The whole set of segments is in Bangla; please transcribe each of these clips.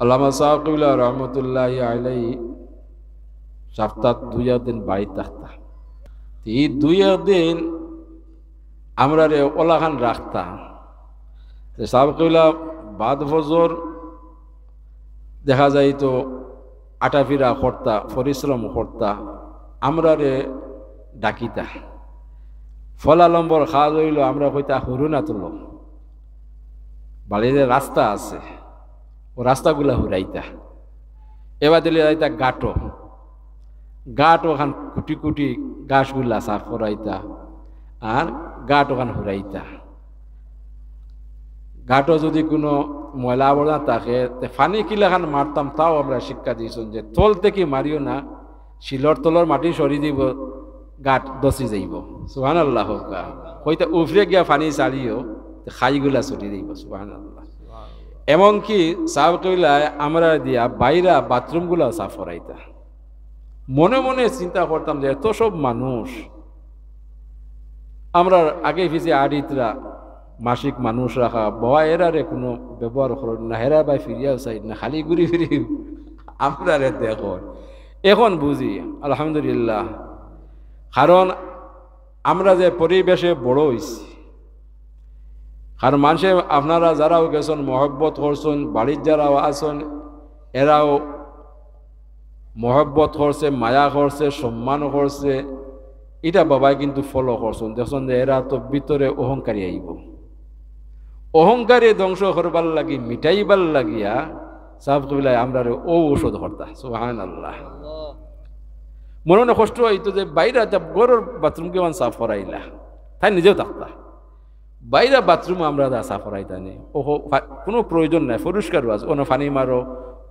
আল্লামা সাকিবুল্লাহ রহমতুল্লাহ আলাই সপ্তাহ 2 দিন বাড়ি থাকতাম। এই 2 দিন আমরা রে ওলাখান রাখতাম। সাকিবুল্লাহ বাদ ফজর দেখা যায় তো আটাফিরা করতা, পরিশ্রম করতা, আমরা রে ডাকিতা। ফলালম্বর খাওয়া হইল আমরা কইতা হুরুনা তুল, বাড়িতে রাস্তা আছে ও রাস্তাগুলা হুরাইতা। এবার দিলে যাইতা গাটো গাট ওখান কুটি কুটি গাছগুলা সাফ করাইতা আর গাট ওখান হুরাইতা। গাটো যদি কোনো ময়লা আবর্জনা থাকে ফানি কিলাখান মারতাম, তাও আমরা শিক্ষা দিয়েছেন যে তল থেকে মারিও না, শিলর তলর মাটি সরি দিব, গাট দসি যাইব। সুবহানাল্লাহ। হইতে উফরে গিয়া ফানি চালিও খাইগুলা ছুটি দিব। সুবহানাল্লাহ। এমনকি সাফ কইলায় আমরা দিয়া বাইরা বাথরুমগুলা সাফ করাইতা। মনে মনে চিন্তা করতাম যে এত সব মানুষ, আমরা আগে পিছিয়ে আড়িতরা মাসিক মানুষ রাখা বাবা, এরারে কোনো ব্যবহার করেন না, হেরা ভাই ফিরিয়াও চাই না, খালি ঘুরি ফিরি আমরা রে দেখো। এখন বুঝি আলহামদুলিল্লাহ, কারণ আমরা যে পরিবেশে বড় হয়েছি, কারণ মানুষে আপনারা যারাও গেছেন মহব্বত করছেন, বাড়ির যারাও আছেন এরাও মহব্বত করছে, মায়া করছে, সম্মান করছে, এটা বাবাই কিন্তু ফলো করছেন। দেখছেন যে এরা তো ভিতরে অহংকারী আইব, অহংকারী ধ্বংস করবার লাগি, মিটাইবার লাগিয়া সাফ কবিলায় আমরা ও ঔষধ হর্তা। সুবহানাল্লাহ। মনে মনে কষ্ট হইতো যে বাইরে গরুর বাথরুম কেমন সাফ করাইলা, তাই নিজেও থাকতা। বাইরে বাথরুম আমরা সাফ করাইতা নেই, ও কোনো প্রয়োজন নাই, পরিষ্কার আছে, ও ফানি মারো,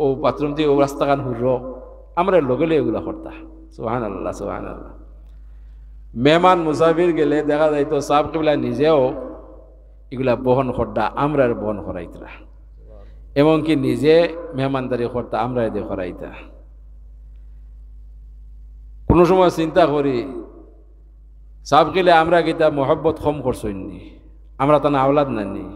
ও বাথরুম দিয়ে ও রাস্তাখান হুরো, আমরা লগলে এগুলা করতা। সুবহানাল্লাহ সুবহানাল্লাহ। মেহমান মুসাফির গেলে দেখা যাইতো সাফ কবিলা নিজেও এগুলা বহন করতা, আমরা বহন করাইতরা। এমনকি নিজে মেহমানদারি করতা, আমরা এদের করাইতা। কোনো সময় চিন্তা করি সাফ গেলে আমরা গীতা মহব্বত কম করছইনি, আমরা তা না আওলাদ নানি,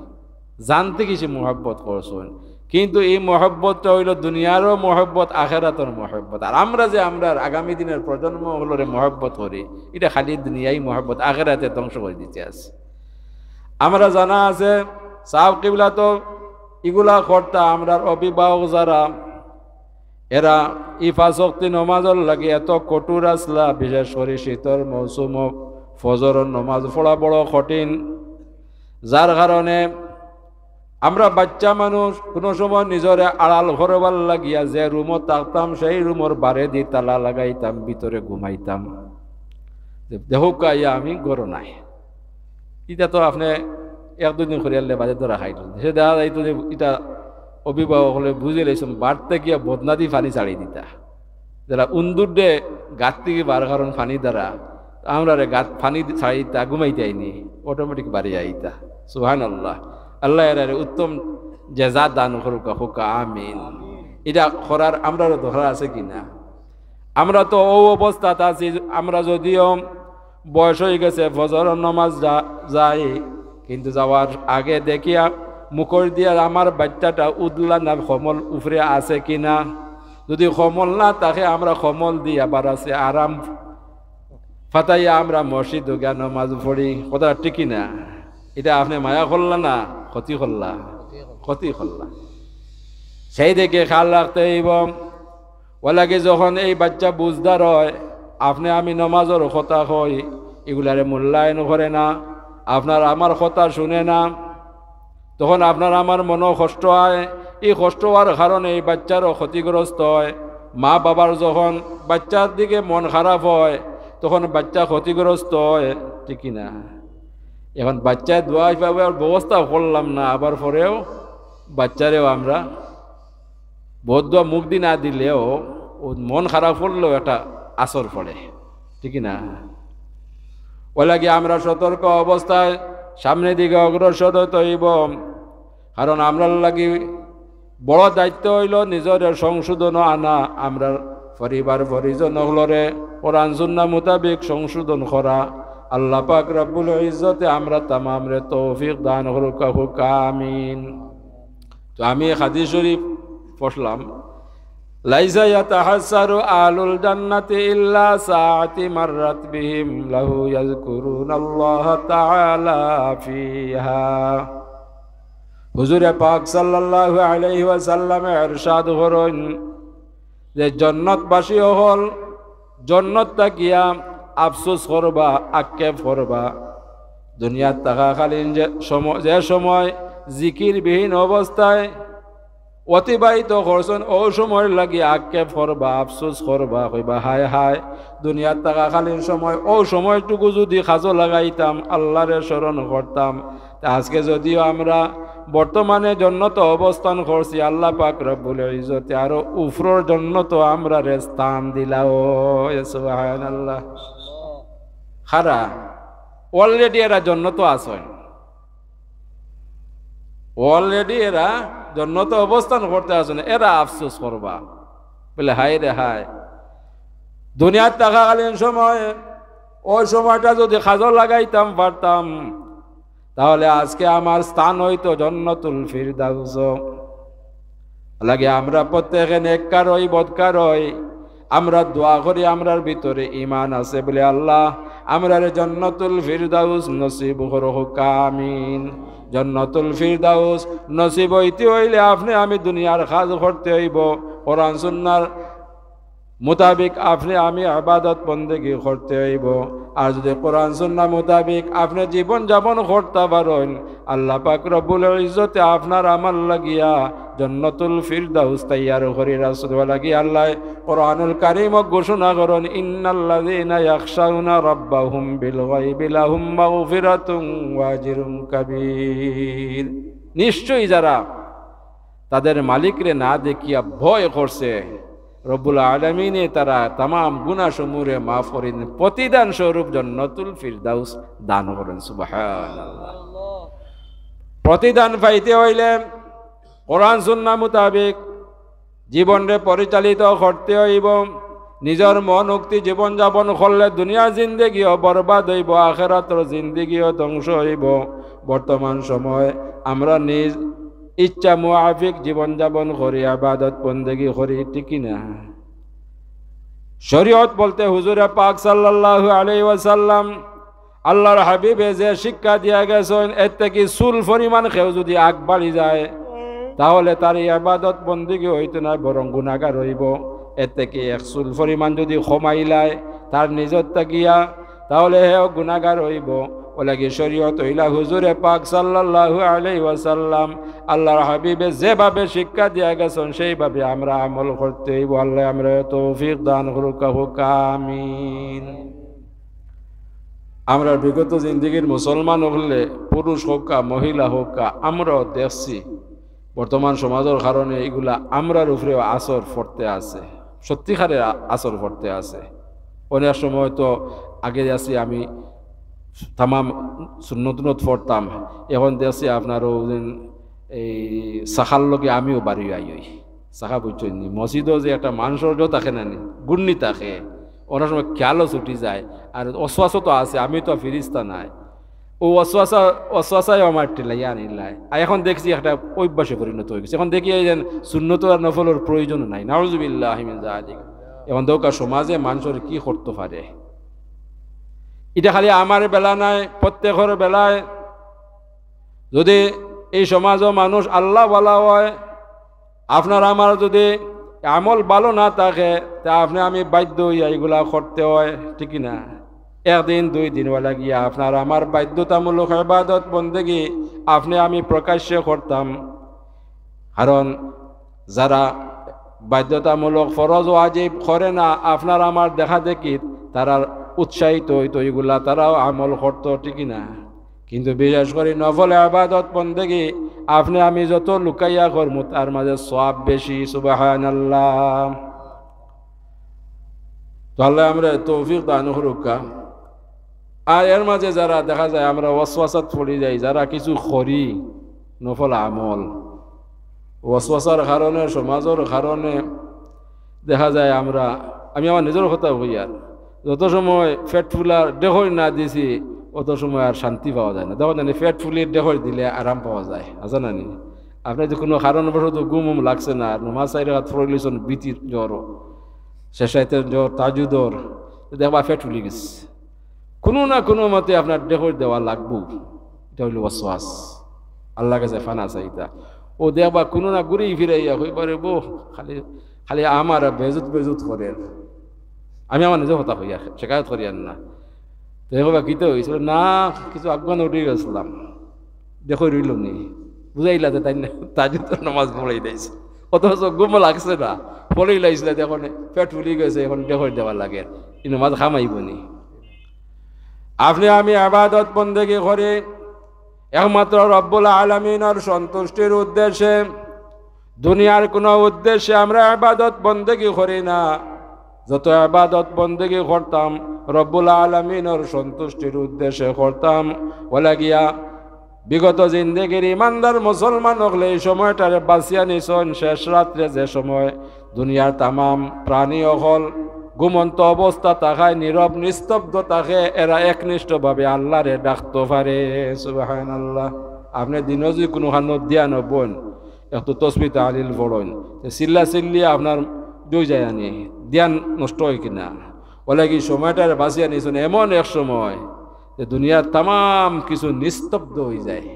জানতে কিছু মহব্বত করছেন, কিন্তু এই মহব্বতটা হইল দুনিয়ারও মহব্বত, আখেরাতের মহব্বত। আর আমরা যে আমরা আগামী দিনের প্রজন্ম হলরে মহব্বত করি, এটা খালি দুনিয়াই মহব্বত, আখেরাতে ধ্বংস করে দিতে আছে। আমরা জানা আছে সাফ কিবলা তো এগুলা করতা, আমরা অভিভাবক যারা এরা ইফাশক্তি নমাজর লাগে এত কঠোর আসলা, বিশেষ করে শীতর মৌসুম ফজরের নমাজ পড়া বড় কঠিন, যার কারণে আমরা বাচ্চা মানুষ কোনো সময় নিজরে আড়াল করবার লাগিয়া যে রুমত থাকতাম সেই রুমর বারে দিয়ে তালা লাগাইতাম, ভিতরে ঘুমাইতাম, দেহ কাইয়া আমি গরো নাই। এটা তো আপনি 1-2 দিন করিয়ালে বাজে ধরা খাইল, সে দেখা যাইতো যে এটা অভিভাবক হলে বুঝে লাইছম, বাড়তে গিয়া বদনাদি পানি ছাড়ি দিতা, যারা উন্দুর দে গাত থেকে বার কারণ পানি দ্বারা আমরা গাত পানি ছাড়ি দিতা, ঘুমাইতে আইনি, অটোমেটিক বাড়ি আইতা। সুবহানাল্লাহ। আল্লাহ এর উত্তম জেজা দান করুক, হোক আমিন। এটা করার আমরা ধরা আছে কিনা? আমরা তো ও অবস্থাতে আছি, আমরা যদিও বয়স হয়ে গেছে, ফজর নামাজ যাই, কিন্তু যাওয়ার আগে দেখিয়া মুখর দিয়া আমার বাচ্চাটা উদলা না কমল উপরে আছে কিনা, যদি কমল না তাকে আমরা কমল দিয়া বার আছে আরাম ফাতাইয়া আমরা মসজিদ গিয়া নামাজ পড়ি, কথা ঠিক না? এটা আপনি মায়া করলা না ক্ষতি করলা? ক্ষতি করলা। সেই দিকে খেয়াল রাখতে হইব। ওলাকে যখন এই বাচ্চা বুঝদার হয়, আপনি আমি নমাজের কথা কই, এগুলারে মূল্যায়ন করে না, আপনার আমার কথা শুনে না, তখন আপনার আমার মনও কষ্ট হয়। এই কষ্ট হওয়ার কারণে এই বাচ্চারও ক্ষতিগ্রস্ত হয়। মা বাবার যখন বাচ্চার দিকে মন খারাপ হয়, তখন বাচ্চা ক্ষতিগ্রস্ত হয়, ঠিক না? এখন বাচ্চায় দোয়া পাবার ব্যবস্থা করলাম না, আবার পরেও বাচ্চারেও আমরা বহুত দোয়া মুখ না দিলেও ও মন খারাপ করলেও একটা আসর পড়ে, ঠিক না? ওই লাগে আমরা সতর্ক অবস্থায় সামনের দিকে অগ্রসর হতে হইব। কারণ আমরা লাগি বড় দায়িত্ব হইল নিজের সংশোধন আনা, আমরা পরিবার পরিজন হলরে কোরআন সুন্নাহ মোতাবেক সংশোধন করা। আল্লাহ পাক রব্বুল ইজ্জতে আমরা তামাম রে তৌফিক দান করুক, আমিন। তো আমি হাদিস শরীফ পড়লাম লাইসা ইয়াতাহাসসারু আহলুল জান্নাতি ইল্লা সাআতি মাররাত বিহিম লাহু ইয়াযকুরুনাল্লাহা তাআলা ফিহা। হুজুরে পাক সাল্লাল্লাহু আলাইহি ওয়াসাল্লাম ইরশাদ করেন যে জান্নাতবাসী হল জান্নাত তাকিয়া আফসোস করবা, আক্ষেপ করবা দুনিয়ার থাকাকালীন যে সময় জিকিরবিহীন অবস্থায় অতিবাহিত করছেন ও সময় লাগি আক্ষেপ করবা, আফসোস করবা, কইবা হায় হায় দুনিয়ার থাকাকালীন সময় ও সময়টুকু যদি কাজে লাগাইতাম, আল্লাহরে স্মরণ করতাম, আজকে যদিও আমরা বর্তমানে জান্নাত অবস্থান করছি, আল্লাহ পাক রব্বুল ইজ্জতে আরো উফরর জান্নাত আমরা রে স্থান দিলাও। সুবহানাল্লাহ। খারা অলরেডি এরা জান্নাত আছেন, অলরেডি এরা জান্নাতে অবস্থান করতে আছেন, এরা আফসোস করবা বলে হায় রে হায় দুনিয়ার থাকাকালীন সময় ওই সময়টা যদি কাজে লাগাইতাম পারতাম, তাহলে আজকে আমার স্থান হইতো জান্নাতুল ফিরদাউস। লাগে আমরা প্রত্যেকে নেককার হই, বদকার হই, আমরা দোয়া করি আমরার ভিতরে ঈমান আছে বলে আল্লাহ আমরার জান্নাতুল ফিরদাউস নসিব করুক, আমিন। জান্নাতুল ফিরদাউস নসিব হইতে হইলে আপনি আমি দুনিয়ার কাজ করতে হইব, কোরআন সুন্নাহর মোতাবিক আপনি আমি ইবাদত বন্দেগী করতে হইব। আর যদি কোরআন সুন্নাহ মোতাবিক আপনি জীবন যাপন করতে পারেন, আল্লাহ পাক রব্বুল ইজ্জতে আপনার আমার লাগিয়া জান্নাতুল ফিরদাউস তৈয়ার করি রাসূল লাগি। আল্লাহ কোরআনুল কারীম ঘোষণা করেন ইন্নাল্লাযীনা ইয়াখশাউনা রাব্বাহুম বিল গায়বি লাহুম মাগফিরাতুন ওয়া আজরুন কাবীর। নিশ্চয়ই যারা তাদের মালিকরে না দেখিয়া ভয় করছে, রব্বুল আলামিনে তারা তামাম গুনাহসমূহে মাফ করেন, প্রতিদান স্বরূপ জান্নাতুল ফিরদাউস দান করেন। সুবহানাল্লাহ। প্রতিদান পাইতে হইলে কোরআন সুন্নাহ মোতাবেক জীবনরে পরিচালিত করতে হইব। নিজের মন উক্তি জীবন যাপন করলে দুনিয়ার জিন্দেগিও বরবাদ হইব, আখিরাতের জিন্দেগিও ধ্বংস হইব। বর্তমান সময় আমরা নিজ ইচ্ছা মুআফিক জীবন যাপন করি, ইবাদত বন্দেগী করি, ঠিক না? শরীয়ত বলতে হুজুরে পাক সাল্লাল্লাহু আলাইহি ওয়াসাল্লাম আল্লাহর হাবিবে যে শিক্ষা দিয়া গেছেন, এর থেকে চুল পরিমাণ কেউ যদি আগ বাড়ি যায় তাহলে তার ইবাদত বন্দেগী হইতে না, বরং গুনাহগার হইব। এর থেকে এক চুল পরিমাণ যদি কমাইলায় তার নিজত তাকিয়া, তাহলে হেও গুনাহগার হইব। ওলাকি শরীয়ত হইলা হুজুরে পাক সাল্লাল্লাহু আলাইহি ওয়াসাল্লাম আল্লাহর হাবিবে যেভাবে শিক্ষা দিয়া গেছেন সেইভাবে আমরা আমল করতে হইব। আল্লাহ আমরা তৌফিক দান করুক, আমিন। আমরা বিগত জিন্দেগির মুসলমান হলে পুরুষ হোক মহিলা হোক আমরাও দেখছি বর্তমান সমাজের কারণে এগুলা আমরার উপরেও আসর পড়তে আছে, সত্যিকারের আসর পড়তে আছে। অনেক সময় তো আগে আছি আমি তামাম সুন্নত পড়তাম, এখন দেখছি আপনারও এই শাখার লগে আমিও বাড়ি আই শাখা বুঝছেন নি, মসজিদও যে একটা মানুষের থাকে না নি, গুণনি থাকে, অনেক সময় খেয়ালও ছুটি যায়। আর অশ্বাসও তো আছে, আমি তো ফিরিস্তা নাই, ও অশ্বাসাই আমার টেলাই আনিলাই। আর এখন দেখছি একটা অভ্যাসে পরিণত হয়ে গেছে। এখন দেখি এই যে সুন্নত আর নফলের প্রয়োজন নাই, নাউযুবিল্লাহি মিন যালিক। এখন দৌকা সমাজে মানুষের কি করতে পারে, এটা খালি আমার বেলা নাই, প্রত্যেকের বেলায় যদি এই সমাজও মানুষ আল্লাহ ওয়ালা হয়, আপনার আমার যদি আমল ভালো না থাকে তা আপনি আমি বাধ্য হইয়া এগুলা করতে হয়, ঠিক না? একদিন দুই দিন ওয়ালা গিয়া আপনার আমার বাধ্যতামূলক ইবাদত বন্দেগী আপনি আমি প্রকাশ্যে করতাম। কারণ যারা বাধ্যতামূলক ফরজ ওয়াজিব করে না, আপনার আমার দেখা দেখি তারা উৎসাহিত হইতো, এগুলা তারাও আমল করতো, ঠিক না? কিন্তু বিশেষ করে নফল ইবাদত বন্দেগী আপনি আমি যত লুকাইয়া করমু তার মাঝে সওয়াব বেশি। সুবহানাল্লাহ। তাহলে আমরা তৌফিক দান করুক। আর এর মাঝে যারা দেখা যায় আমরা ওয়াসওয়াসাত পড়ে যাই, যারা কিছু করি নফল আমল, ওয়াসওয়াসার কারণে সমাজের কারণে দেখা যায় আমি আমার নিজের কথা কই, আর যত সময় পেট ফুলার দেহর না দিছি অত সময় আর শান্তি পাওয়া যায় না। দেখো জানি পেট ফুলির দেহর দিলে আরাম পাওয়া যায়, আছে না নি? আপনি যদি কোনো কারণবশত ঘুম লাগছে না, নমাজ 4 রাকাত পড়ে লইছেন বিতির জ্বর, শেষাইতের জ্বর, তাজুদর, দেখবা ফেট ফুলি গেছে, কোনো না কোনো মতে আপনার দেহর দেওয়া লাগবো। এটা হইল ওয়াসওয়াস, আল্লাহ কাছে ফানা চাইতা। ও দেখবা কোনো না ঘুরে ফিরাইয়া হইবারে বো খালি খালি আমার বেজুত করেন। আমি আমার নিজে কথা হইয়া শেখায়ত করিয়ান না, দেখবা কিতে হয়েছিল না, কিছু আগুন উঠে গেছিলাম, দেখো রইল নি, বুঝাইলা যে তাই তাজুদর নামাজ পড়াই দিয়েছে, অথচ ঘুম লাগছে না, পড়েই লাইছিল, এখন পেট ফুলি গেছে, এখন দেহর দেওয়া লাগে, এই নামাজ খামাইব নি। আপনি আমি ইবাদত বন্দেগী করি একমাত্র রব্বুল আলামিনের সন্তুষ্টির উদ্দেশ্যে, দুনিয়ার কোনো উদ্দেশ্যে আমরা ইবাদত বন্দেগী করি না। যত ইবাদত বন্দেগী করতাম রব্বুল আলামিনের সন্তুষ্টির উদ্দেশ্যে করতাম। ওলা গিয়া বিগত জিন্দেগির ইমানদার মুসলমান হলে এই সময়টারে বাঁচিয়া নিছন। শেষ রাত্রে যে সময় দুনিয়ার তামাম প্রাণী অকল ঘুমন্ত অবস্থা তাকায়, নীরব নিস্তব্ধ থাকে, এরা একনিষ্ঠভাবে আল্লাহরে ডাকতে পারে। সুবহানাল্লাহ। আপনি দিনও যদি কোনোখানো দিয়া নবন, একটু তসবিহ তাহলিল পড়েন, চিল্লা চিল্লি আপনার দুই যায় আনি ধ্যান নষ্ট হয় কিনা। বলে কি সময়টারে বাঁচিয়া নিছেন এমন এক সময় যে দুনিয়ার তামাম কিছু নিস্তব্ধ হয়ে যায়।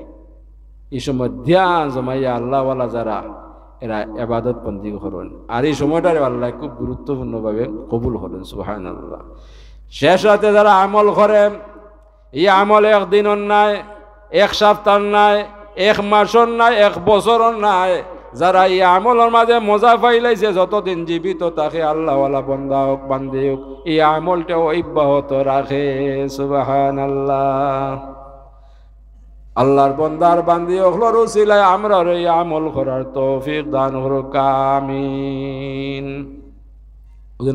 এই সময় ধ্যান জমাইয়া আল্লাহওয়ালা যারা, এরা ইবাদত বন্দি করেন, আর এই সময়টারে আল্লাহ খুব গুরুত্বপূর্ণভাবে কবুল করেন। সুবহানাল্লাহ। শেষ রাতে যারা আমল করে, এই আমল একদিনের নাই, এক সপ্তাহ নাই, এক মাসর নাই, এক বছরর নাই, যারা এই আমলের মাঝে মজা পাইলাইছে, যতদিন জীবিত তাকে আল্লাহওয়ালা বন্দা হোক বান্দি হোক, এই আমলটাও অব্যাহত রাখে। সুবহানাল্লাহ। আল্লাহর বন্দার বান্দি হলোর উসিলায় আমরা এই আমল করার তৌফিক দান করুক, আমিন।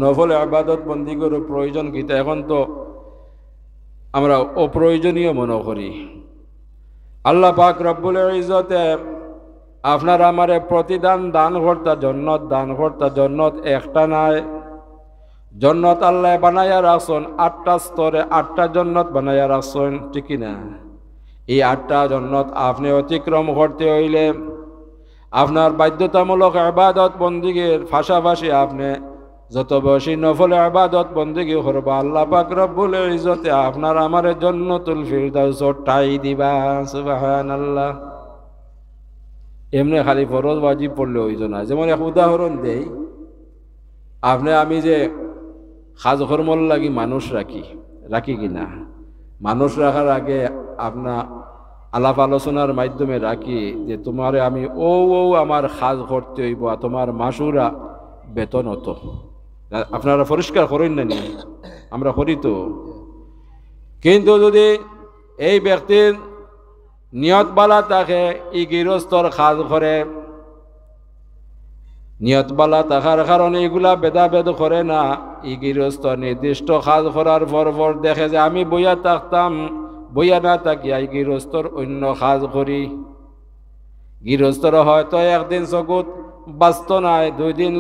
নফল ইবাদত বন্দি করে প্রয়োজন কিতা, এখন তো আমরা অপ্রয়োজনীয় মনে করি। আল্লাহ পাক রব্বুল ইজ্জতে আপনার আমারে প্রতিদান দান করতা, জন্নত দান করতা। জন্নত একটা নাই, জন্নত আল্লাহ বানাইয়া রাখছেন 8টা স্তরে, 8টা জন্নত বানাইয়া রাখছেন, ঠিক না? এই 8টা জন্নত আপনি অতিক্রম করতে হইলে আপনার বাধ্যতামূলক ইবাদত বন্দিগির পাশাপাশি আপনি যত বেশি নফল ইবাদত বন্দিগি করবা, আল্লাহ পাক রব্বুল ইজ্জতে আপনার আমারে জান্নাতুল ফিরদাউস ঠাই দিবা। সুবহানাল্লাহ। এমনি খালি ফরজ ওয়াজিব পড়লে হইতো না। যেমন এক উদাহরণ দেই, আপনি আমি যে খাজ কর্মর লাগি মানুষ রাখি কিনা, মানুষ রাখার আগে আপনার আলাপ আলোচনার মাধ্যমে রাখি যে তোমারে আমি ও আমার খাজ করতে হইব, তোমার মাসুরা বেতন হতো। আপনারা পরিষ্কার করেন না নি? আমরা করি তো। কিন্তু যদি এই ব্যক্তির নিয়ত বালা থাকে, ই গৃহস্থর খাজ করে, নিয়ত বালা থাকার কারণে এগুলা ভেদাভেদ করে না। ই গৃহস্থ নির্দিষ্ট কাজ করার পর দেখে যে আমি বইয়া থাকতাম, বইয়া না থাকিয়া এই গৃহস্থর অন্য কাজ করি। গৃহস্থর হয়তো একদিন চকুত বাঁচত নাই, 2 দিন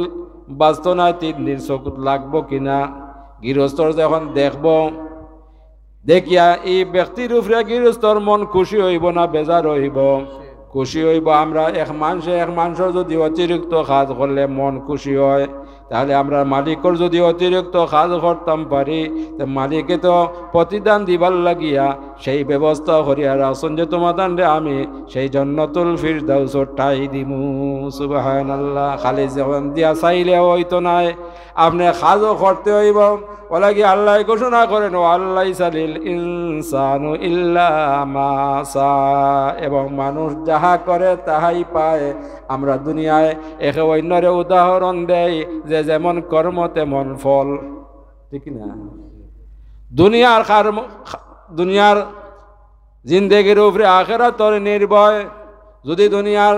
বাঁচত নাই, 3 দিন চকুত লাগবো কিনা। গৃহস্থর যখন দেখব, দেখিয়া এই ব্যক্তির উপরে গৃহস্থর মন খুশি হইব না বেজার হইব? খুশি হইব। আমরা এক মানুষের যদি অতিরিক্ত কাজ করলে মন খুশি হয়, তাহলে আমরা মালিকর যদি অতিরিক্ত কাজ করতাম পারি, তো মালিকে তো প্রতিদান দিবার লাগিয়া সেই ব্যবস্থা করিয়া রাখছেন যে তোমাদের আমি সেই জান্নাতুল ফিরদাউস ঠাই দিমু। সুবহানাল্লাহ। খালি যখন দিয়া চাইলে হইতো নাই, আপনি কাজও করতে হইব। ওলা কি আল্লাহ ঘোষণা করেন, ও আল্লাহ সালিল ইনসানু ইল্লা মা সা, এবং মানুষ যাহা করে তাহাই পায়। আমরা দুনিয়ায় একে অন্যরে উদাহরণ দেই যে যেমন কর্ম তেমন ফল, ঠিক না? দুনিয়ার জিন্দেগির উপরে আখিরাতের নির্ভয়। যদি দুনিয়ার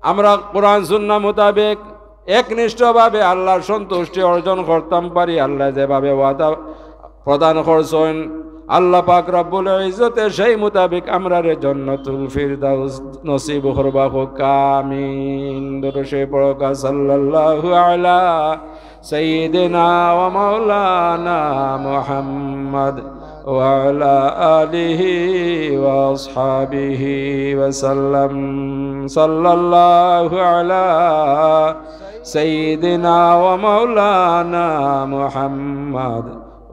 আমরা কোরআন সুন্নাহ মোতাবেক একনিষ্ঠভাবে আল্লাহর সন্তুষ্টি অর্জন করতাম পারি, আল্লাহ যেভাবে ওয়াদা প্রদান করছেন, আল্লাহ পাক রব্বুল ইজ্জতে সেই মোতাবেক আমরা জান্নাতুল ফিরদাউস নসিব করবা হোক, আমিন। দরুশে পড়কা সাল্লাল্লাহু আলা সাইয়্যিদিনা ওয়া মাওলানা মুহাম্মদ ওয়া আলা আলিহি ওয়া আসহাবিহি ওয়া সাল্লাম। সাল্লাল্লাহু আলা সাইয়্যিদিনা ওয়া মাওলানা মুহাম্মদ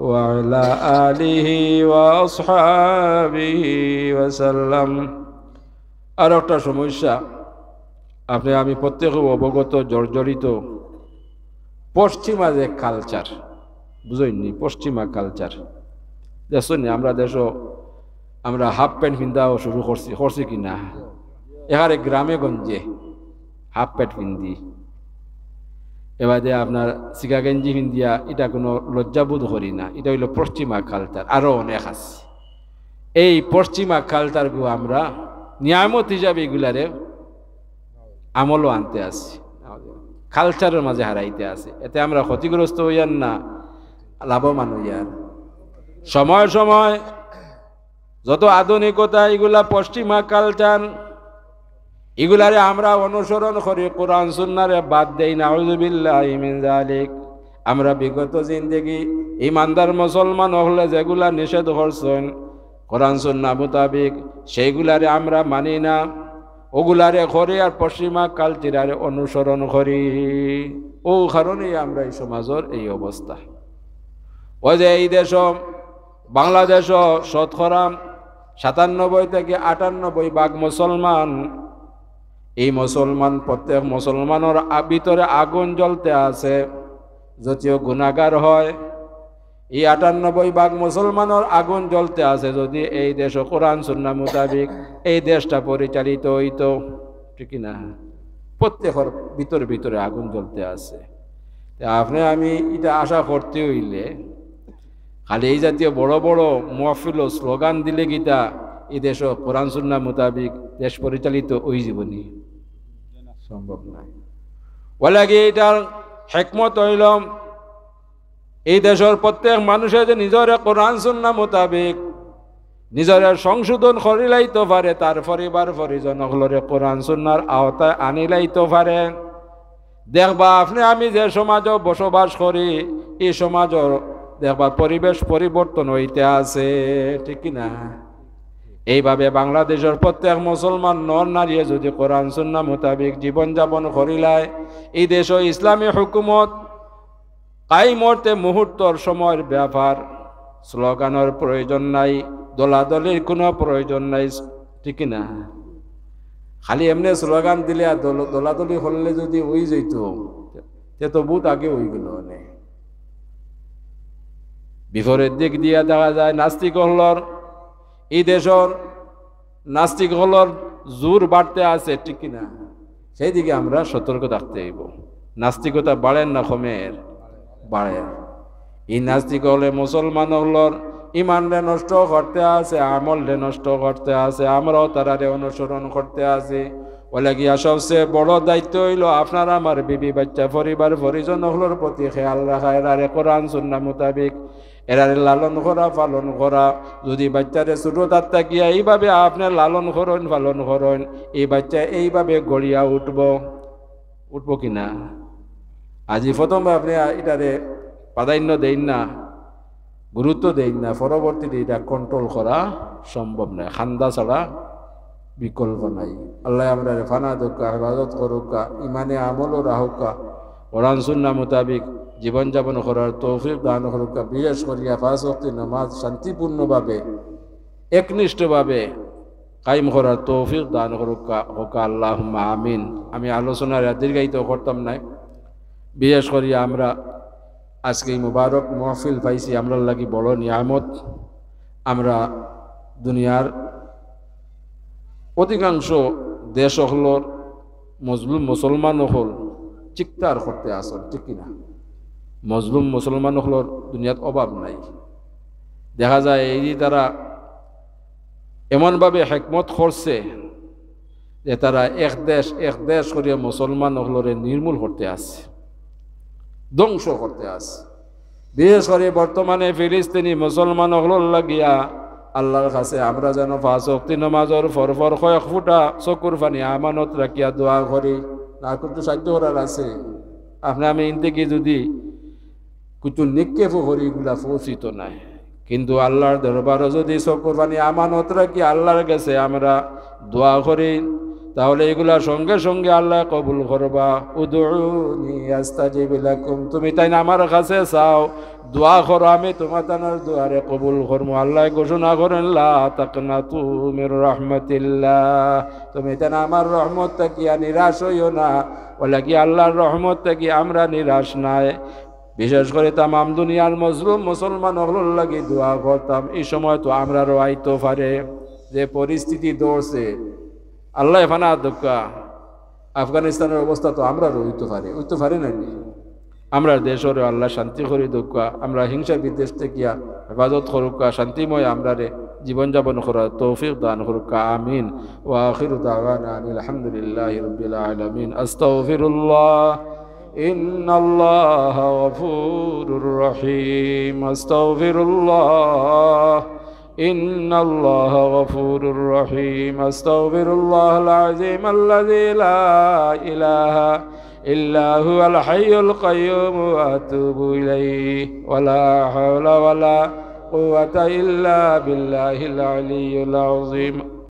ওয়া আলা আলিহি ওয়া আসহাবিহি ওয়া সাল্লাম। আর একটা সমস্যা, আপনি আমি প্রত্যেক অবগত জর্জরিত পশ্চিমা যে কালচার, বুঝইনি পশ্চিমা কালচার দেখছি আমরা আমরা হাফ প্যান্ট পিন্ধাও শুরু করছি কিনা, এখানে গ্রামে গঞ্জে হাফ প্যান্ট পিন্ধি, এবারে আপনার সিকা গেঞ্জি পিন্ধিয়া, এটা কোনো লজ্জাবোধ করি না, এটা হইল পশ্চিমা কালচার। আরো অনেক আছে এই পশ্চিমা কালচারগুলো আমরা নিয়ামত হিসাবে এগুলারে আমলও আনতে আসি, কালচারের মাঝে হারাইতে আছে, এতে আমরা ক্ষতিগ্রস্ত হইয়ান না লাভবান হইয়ার। সময় সময় যত আধুনিকতা এগুলা পশ্চিমা কালচার, এগুলারে আমরা অনুসরণ করি, কোরআন সুন্নাহরে বাদ দেই না, আউযুবিল্লাহি মিন যালিক। আমরা বিগত জিন্দেগি ইমানদার মুসলমান হলে যেগুলা নিষেধ করছেন কোরআন সুন্নাহ মোতাবেক, সেইগুলারে আমরা মানি না, ওগুলারে করি আর পশ্চিমা কালচারে অনুসরণ করি। ও কারণেই আমরা এই সমাজের এই অবস্থা। ওই যে এই দেশ বাংলাদেশ শতকরা 97 থেকে 98% মুসলমান, এই মুসলমান প্রত্যেক মুসলমানের ভিতরে আগুন জ্বলতে আছে, যদিও গুনাহগার হয়। এই 98% মুসলমানের আগুন জ্বলতে আছে, যদি এই দেশ কোরআন সুন্নাহ মোতাবেক এই দেশটা পরিচালিত হইতো, ঠিক না? প্রত্যেকের ভিতরে ভিতরে আগুন জ্বলতে আছে। আপনি আমি এটা আশা করতে হইলে খালি এই জাতীয় বড় বড় মহফিল স্লোগান দিলে গীতা এই দেশ কোরআন সুন্নাহ মোতাবেক দেশ পরিচালিত ওই জীবনী সম্ভব নয়। ওলাগে এটার হিকমত হইল এই দেশের প্রত্যেক মানুষের যে নিজের কোরআন সুন্নাহ মোতাবেক নিজের সংশোধন করিলাইতে পারে, তার পরিবার পরিজন হলরে কোরআন সুন্নাহর আওতায় আনিলাইতে পারে। দেখবা আপনি আমি যে সমাজে বসবাস করি এই সমাজের দেখবা পরিবেশ পরিবর্তন হইতে আছে, ঠিক না? এইভাবে বাংলাদেশের প্রত্যেক মুসলমান নর নারী যদি কোরআন সুন্নাহ মোতাবেক জীবনযাপন করিলায়, এই দেশ ইসলামী হুকুমত কায়েমতে মুহূর্তর সময়ের ব্যাপার, স্লোগানের প্রয়োজন নাই, দলাদলির কোনো প্রয়োজন নাই, ঠিক না? খালি এমনি স্লোগান দিলে আর দলাদলি করলে যদি ওই যেত তে তো বহুত আগে ওই গেল। বিপরীত দিক দিয়ে দেখা যায় নাস্তিক হলর এই দেশের নাস্তিক হলর জোর বাড়তে আছে, ঠিক না? সেই দিকে আমরা সতর্ক থাকতে হইব। নাস্তিকতা বাড়েন না কমের? বাড়েন। এই নাস্তিক হলে মুসলমান হলর ইমানরে নষ্ট করতে আছে, আমলরে নষ্ট করতে আছে, আমরাও তারারে অনুসরণ করতে আছি। বলে গিয়া সবচেয়ে বড় দায়িত্ব হইল আপনার আমার বিবি বাচ্চা পরিবার পরিজন হলর প্রতি খেয়াল রাখা, এরারে কোরআন সুন্নাহ মোতাবেক এরারে লালন করা পালন করা। যদি বাচ্চারে ছোট তাত্তা গিয়া এইভাবে আপনি লালন করেন পালন করেন, এই বাচ্চা এইভাবে গড়িয়া উঠব কিনা? আজি প্রথমে আপনি এটারে প্রাধান্য দেন না, গুরুত্ব দেন না, পরবর্তীতে এটা কন্ট্রোল করা সম্ভব নয়, খান্দা ছাড়া বিকল্প নাই। আল্লাহ আমরা ফানা দোকা হেফাজত করুকা, ইমানে আমলও রাহুকা, কোরআন সুন্নাহ মোতাবিক জীবনযাপন করার তৌফিক দান করুকা। বিশেষ করিয়া 5 ওয়াক্ত নামাজ শান্তিপূর্ণভাবে একনিষ্ঠভাবে কায়েম করার তৌফিক দান করুকা হোকা, আল্লাহুম্মা আমিন। আমি আলোচনার দীর্ঘায়িত করতাম নাই। বিশেষ করিয়া আমরা আজকে এই মুবারক মহফিল পাইছি, আমরা লাগি বড় নিয়ামত। আমরা দুনিয়ার অধিকাংশ দেশ হলর মজলুম মুসলমান হল চিৎকার করতে আসল, ঠিক কিনা? মজলুম মুসলমান হলর দুনিয়াত অভাব নাই। দেখা যায় এই তারা এমনভাবে হিকমত করছে যে তারা এক দেশ করিয়া মুসলমান হলরে নির্মূল করতে আছে, ধ্বংস করতে আছে। বিশেষ করে বর্তমানে ফিলিস্তিনি মুসলমান হলর লাগিয়া আল্লাহর কাছে আমরা যেন 5 ওয়াক্ত নামাজের ফরফর কয়েক ফুটা চকুর পানি আমানত রাখিয়া দোয়া করি। না কিন্তু সাহায্য করার আছে, আপনি আমি ইনতেকি যদি কিছু নিক্ষেপ করি এগুলা পৌঁছিত নাই। কিন্তু আল্লাহর দরবারে যদি চকুর পানি আমানত রাখি আল্লাহর কাছে আমরা দোয়া করি, তাহলে এগুলা সঙ্গে সঙ্গে আল্লাহ কবুল করবা। উদউনি আস্তাজিব লাকুম, তুমি তাই না আমার কাছে চাও, দোয়া করো, আমি তোমার তানার দুয়ারে কবুল করবো। আল্লাহ ঘোষণা করেন লা তাকনাতু মির রাহমাতিল্লাহ, তুমি তাই না আমার রহমত থেকে নিরাশ হইও না। বলে কি আল্লাহর রহমত থেকে আমরা নিরাশ নাই। বিশেষ করে তামাম দুনিয়ার মজলুম মুসলমান হল লাগি দোয়া করতাম। এই সময় তো আমরা রোয়াইতে পারে যে পরিস্থিতি দৌড়ছে, আল্লাহ ফানা দোকা আফগানিস্তানের অবস্থা তো আমরা রইতে পারি না। আমরা দেশের আল্লাহ শান্তি করি দোকা, আমরা হিংসা বিদ্বেষ থেকে হেফাজত করুকা, শান্তিময় আমরা রে জীবনযাপন করার তৌফিক দান করুকা। আমিন। ওয়া আখিরু দাওয়ানা আলহামদুলিল্লাহি রাব্বিল আলামিন। আস্তাগফিরুল্লাহ ইন্নাল্লাহা গফুরুর রহিম। আস্তাগফিরুল্লাহ ইন্নাল্লাহা গফুরুর রহিম। আস্তাগফিরুল্লাহল আযীম আল্লাযী লা ইলাহা ইল্লা হুয়াল হাইয়ুল কাইয়্যুম ওয়া আতুবু ইলাইহি ওয়া লা হাওলা ওয়া লা কুওয়াতা ইল্লা বিল্লাহিল আলিয়্যিল আযীম।